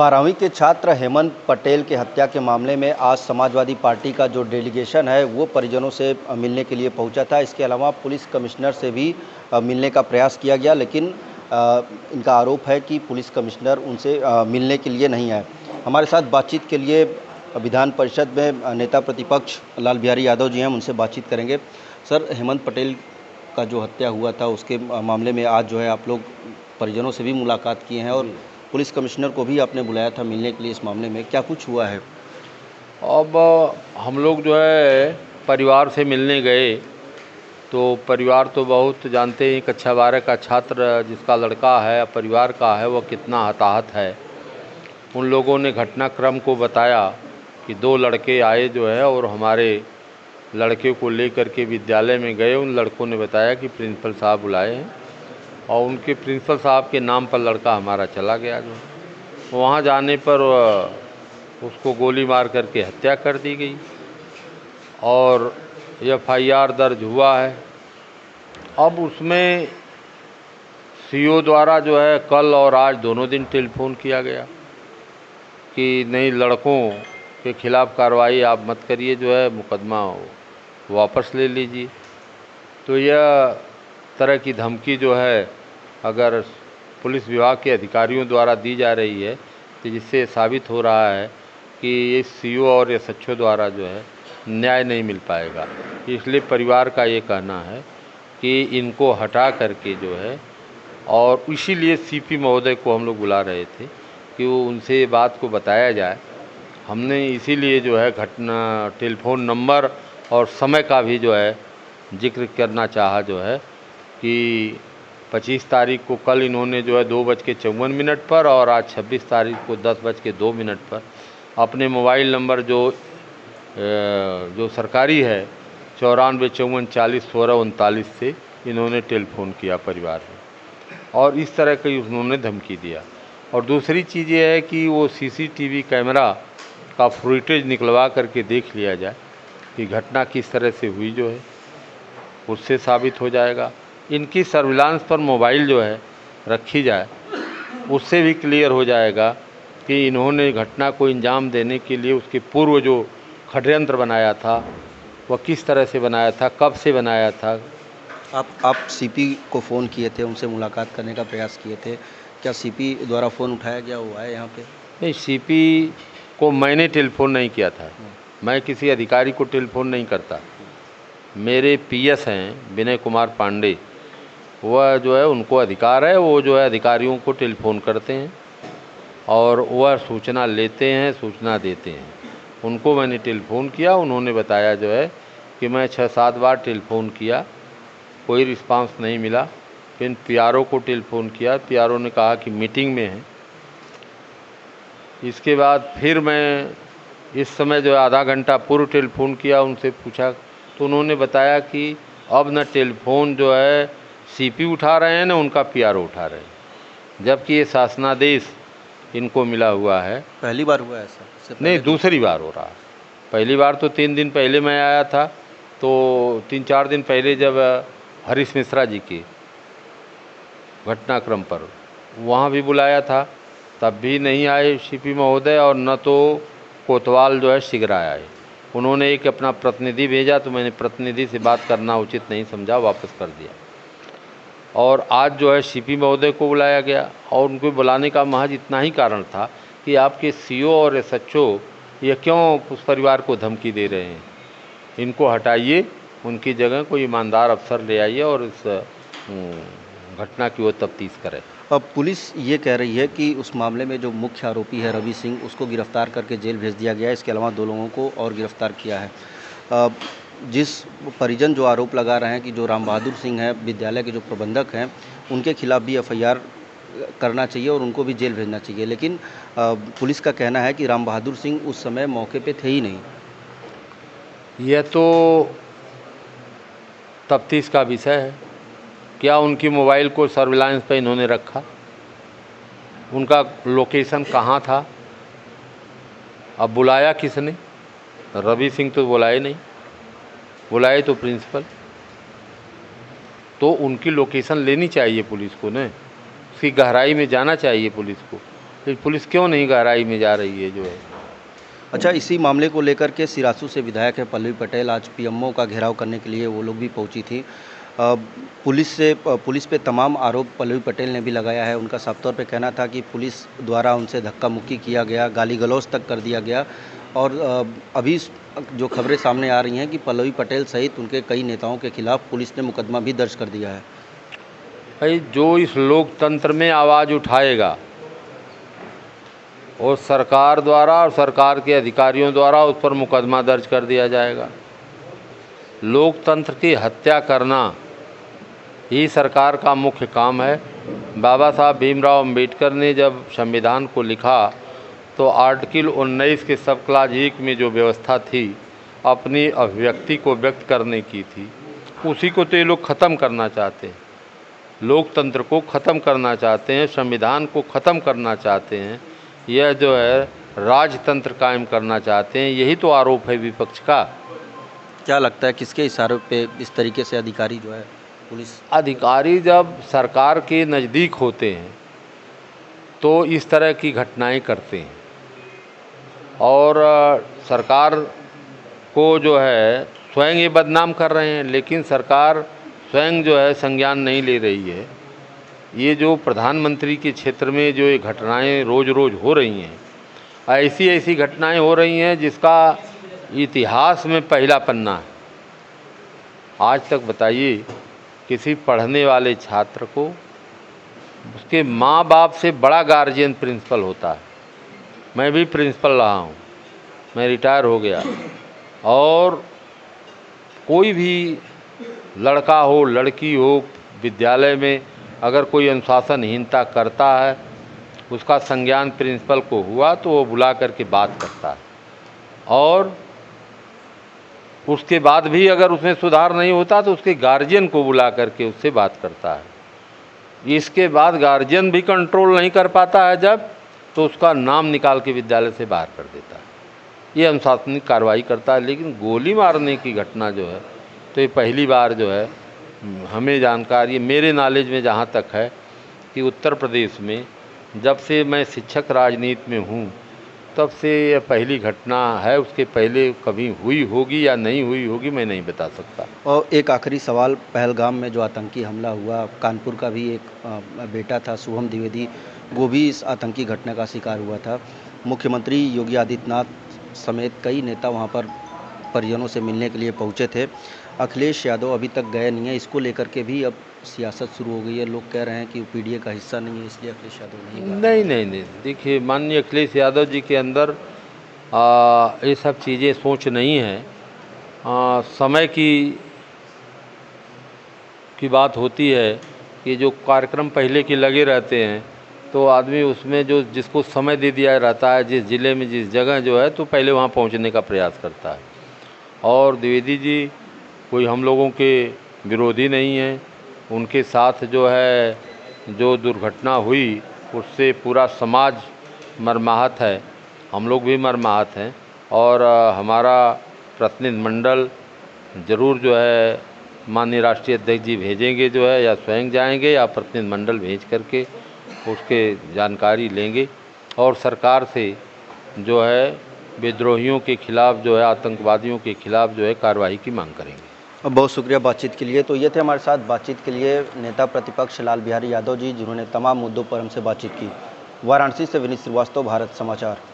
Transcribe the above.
12वीं के छात्र हेमंत पटेल के हत्या के मामले में आज समाजवादी पार्टी का जो डेलीगेशन है वो परिजनों से मिलने के लिए पहुंचा था। इसके अलावा पुलिस कमिश्नर से भी मिलने का प्रयास किया गया, लेकिन इनका आरोप है कि पुलिस कमिश्नर उनसे मिलने के लिए नहीं आए। हमारे साथ बातचीत के लिए विधान परिषद में नेता प्रतिपक्ष लाल बिहारी यादव जी हैं, उनसे बातचीत करेंगे। सर, हेमंत पटेल का जो हत्या हुआ था उसके मामले में आज जो है आप लोग परिजनों से भी मुलाकात किए हैं और पुलिस कमिश्नर को भी आपने बुलाया था मिलने के लिए। इस मामले में क्या कुछ हुआ है? अब हम लोग जो है परिवार से मिलने गए तो परिवार तो बहुत जानते हैं, कक्षा 12 का छात्र जिसका लड़का है, परिवार का है, वह कितना हताहत है। उन लोगों ने घटनाक्रम को बताया कि 2 लड़के आए जो है और हमारे लड़के को लेकर के विद्यालय में गए। उन लड़कों ने बताया कि प्रिंसिपल साहब बुलाए हैं और उनके प्रिंसिपल साहब के नाम पर लड़का हमारा चला गया। जो वहाँ जाने पर उसको गोली मार करके हत्या कर दी गई और FIR दर्ज हुआ है। अब उसमें CO द्वारा जो है कल और आज दोनों दिन टेलीफोन किया गया कि नहीं, लड़कों के खिलाफ़ कार्रवाई आप मत करिए, जो है मुकदमा वापस ले लीजिए। तो यह तरह की धमकी जो है अगर पुलिस विभाग के अधिकारियों द्वारा दी जा रही है तो जिससे साबित हो रहा है कि ये CO और SHO द्वारा जो है न्याय नहीं मिल पाएगा। इसलिए परिवार का ये कहना है कि इनको हटा करके जो है, और इसीलिए CP महोदय को हम लोग बुला रहे थे कि वो उनसे बात को बताया जाए। हमने इसीलिए जो है घटना टेलीफोन नंबर और समय का भी जो है जिक्र करना चाहा, जो है कि 25 तारीख को कल इन्होंने जो है 2:54 पर और आज 26 तारीख को 10:02 पर अपने मोबाइल नंबर जो सरकारी है 94 54 40 16 39 से इन्होंने टेलीफोन किया परिवार में और इस तरह की उन्होंने धमकी दिया। और दूसरी चीज़ ये है कि वो CCTV कैमरा का फुटेज निकलवा करके देख लिया जाए कि घटना किस तरह से हुई, जो है उससे साबित हो जाएगा। इनकी सर्विलांस पर मोबाइल जो है रखी जाए, उससे भी क्लियर हो जाएगा कि इन्होंने घटना को अंजाम देने के लिए उसके पूर्व जो षड्यंत्र बनाया था वह किस तरह से बनाया था, कब से बनाया था। आप CP को फ़ोन किए थे, उनसे मुलाकात करने का प्रयास किए थे, क्या CP द्वारा फ़ोन उठाया गया हुआ है यहाँ पे? नहीं, CP को मैंने टेलीफोन नहीं किया था। मैं किसी अधिकारी को टेलीफोन नहीं करता। मेरे PS हैं विनय कुमार पांडे, वह जो है उनको अधिकार है, वो जो है अधिकारियों को टेलीफोन करते हैं और वह सूचना लेते हैं, सूचना देते हैं। उनको मैंने टेलीफोन किया, उन्होंने बताया जो है कि मैं 6-7 बार टेलीफोन किया, कोई रिस्पांस नहीं मिला। फिर PRO को टेलीफोन किया, PRO ने कहा कि मीटिंग में है। इसके बाद फिर मैं इस समय जो है आधा घंटा पूर्व टेलीफोन किया, उनसे पूछा तो उन्होंने बताया कि अब न टेलीफोन जो है CP उठा रहे हैं, न उनका PRO उठा रहे हैं, जबकि ये शासनादेश इनको मिला हुआ है। पहली बार हुआ ऐसा? नहीं, दूसरी बार हो रहा है। पहली बार तो 3 दिन पहले मैं आया था, तो 3-4 दिन पहले जब हरीश मिश्रा जी के घटनाक्रम पर वहाँ भी बुलाया था, तब भी नहीं आए CP महोदय, और न तो कोतवाल जो है शीघ्र आए। उन्होंने एक अपना प्रतिनिधि भेजा तो मैंने प्रतिनिधि से बात करना उचित नहीं समझा, वापस कर दिया। और आज जो है CP महोदय को बुलाया गया और उनको बुलाने का महज इतना ही कारण था कि आपके CO और SHO ये क्यों उस परिवार को धमकी दे रहे हैं, इनको हटाइए, उनकी जगह कोई ईमानदार अफसर ले आइए और इस घटना की वो तफ्तीश करें। अब पुलिस ये कह रही है कि उस मामले में जो मुख्य आरोपी है रवि सिंह, उसको गिरफ्तार करके जेल भेज दिया गया है। इसके अलावा 2 लोगों को और गिरफ्तार किया है। जिस परिजन जो आरोप लगा रहे हैं कि जो राम बहादुर सिंह हैं, विद्यालय के जो प्रबंधक हैं, उनके खिलाफ भी FIR करना चाहिए और उनको भी जेल भेजना चाहिए, लेकिन पुलिस का कहना है कि राम बहादुर सिंह उस समय मौके पे थे ही नहीं। यह तो तफ्तीश का विषय है। क्या उनकी मोबाइल को सर्विलांस पे इन्होंने रखा, उनका लोकेशन कहाँ था, अब बुलाया किसने? रवि सिंह तो बुलाए नहीं, बुलाए तो प्रिंसिपल। तो उनकी लोकेशन लेनी चाहिए पुलिस को, न उसकी गहराई में जाना चाहिए पुलिस को। फिर पुलिस क्यों नहीं गहराई में जा रही है जो है। अच्छा, इसी मामले को लेकर के सिरासू से विधायक है पल्लवी पटेल आज पीएमओ का घेराव करने के लिए वो लोग भी पहुंची थी। पुलिस पे तमाम आरोप पल्लवी पटेल ने भी लगाया है। उनका साफ तौर पे कहना था कि पुलिस द्वारा उनसे धक्का मुक्की किया गया, गाली गलौज तक कर दिया गया और अभी जो खबरें सामने आ रही हैं कि पल्लवी पटेल सहित उनके कई नेताओं के खिलाफ पुलिस ने मुकदमा भी दर्ज कर दिया है। भाई जो इस लोकतंत्र में आवाज़ उठाएगा और सरकार द्वारा और सरकार के अधिकारियों द्वारा उस पर मुकदमा दर्ज कर दिया जाएगा। लोकतंत्र की हत्या करना ही सरकार का मुख्य काम है। बाबा साहब भीमराव अंबेडकर ने जब संविधान को लिखा तो आर्टिकल 19 के सब क्लाज 1 में जो व्यवस्था थी अपनी अभिव्यक्ति को व्यक्त करने की थी, उसी को तो ये लोग ख़त्म करना चाहते हैं। लोकतंत्र को ख़त्म करना चाहते हैं, संविधान को ख़त्म करना चाहते हैं, यह जो है राजतंत्र कायम करना चाहते हैं। यही तो आरोप है विपक्ष का। क्या लगता है किसके इशारे पे इस तरीके से अधिकारी जो है पुलिस अधिकारी जब सरकार के नज़दीक होते हैं तो इस तरह की घटनाएं करते हैं और सरकार को जो है स्वयं ये बदनाम कर रहे हैं, लेकिन सरकार स्वयं जो है संज्ञान नहीं ले रही है। ये जो प्रधानमंत्री के क्षेत्र में जो ये घटनाएं रोज़ रोज़ हो रही हैं, ऐसी ऐसी घटनाएं हो रही हैं जिसका इतिहास में पहला पन्ना है। आज तक बताइए किसी पढ़ने वाले छात्र को उसके माँ बाप से बड़ा गार्जियन प्रिंसिपल होता है। मैं भी प्रिंसिपल रहा हूँ, मैं रिटायर हो गया। और कोई भी लड़का हो लड़की हो विद्यालय में अगर कोई अनुशासनहीनता करता है, उसका संज्ञान प्रिंसिपल को हुआ तो वो बुला करके बात करता है और उसके बाद भी अगर उसमें सुधार नहीं होता तो उसके गार्जियन को बुला करके उससे बात करता है। इसके बाद गार्जियन भी कंट्रोल नहीं कर पाता है जब, तो उसका नाम निकाल के विद्यालय से बाहर कर देता है। ये अनुशासनिक कार्रवाई करता है। लेकिन गोली मारने की घटना जो है तो ये पहली बार जो है हमें जानकारी, मेरे नॉलेज में जहाँ तक है कि उत्तर प्रदेश में जब से मैं शिक्षक राजनीति में हूँ तब से यह पहली घटना है। उसके पहले कभी हुई होगी या नहीं हुई होगी मैं नहीं बता सकता। और एक आखिरी सवाल, पहलगाम में जो आतंकी हमला हुआ, कानपुर का भी एक बेटा था शुभम द्विवेदी, वो भी इस आतंकी घटना का शिकार हुआ था। मुख्यमंत्री योगी आदित्यनाथ समेत कई नेता वहाँ पर परिजनों से मिलने के लिए पहुँचे थे। अखिलेश यादव अभी तक गए नहीं है। इसको लेकर के भी अब सियासत शुरू हो गई है। लोग कह रहे हैं कि पीडीए का हिस्सा नहीं है इसलिए अखिलेश यादव नहीं गए। नहीं। देखिए, माननीय अखिलेश यादव जी के अंदर ये सब चीज़ें सोच नहीं है। समय की बात होती है कि जो कार्यक्रम पहले के लगे रहते हैं तो आदमी उसमें जो जिसको समय दे दिया रहता है, जिस ज़िले में जिस जगह जो है तो पहले वहाँ पहुँचने का प्रयास करता है। और द्विवेदी जी कोई हम लोगों के विरोधी नहीं हैं। उनके साथ जो है जो दुर्घटना हुई उससे पूरा समाज मर्माहत है, हम लोग भी मर्माहत हैं। और हमारा प्रतिनिधिमंडल ज़रूर जो है माननीय राष्ट्रीय अध्यक्ष जी भेजेंगे जो है, या स्वयं जाएंगे या प्रतिनिधिमंडल भेज करके उसके जानकारी लेंगे और सरकार से जो है विद्रोहियों के खिलाफ़ जो है, आतंकवादियों के खिलाफ़ जो है कार्रवाई की मांग करेंगे। बहुत शुक्रिया बातचीत के लिए। तो ये थे हमारे साथ बातचीत के लिए नेता प्रतिपक्ष लाल बिहारी यादव जी, जिन्होंने तमाम मुद्दों पर हमसे बातचीत की। वाराणसी से विनीत श्रीवास्तव, भारत समाचार।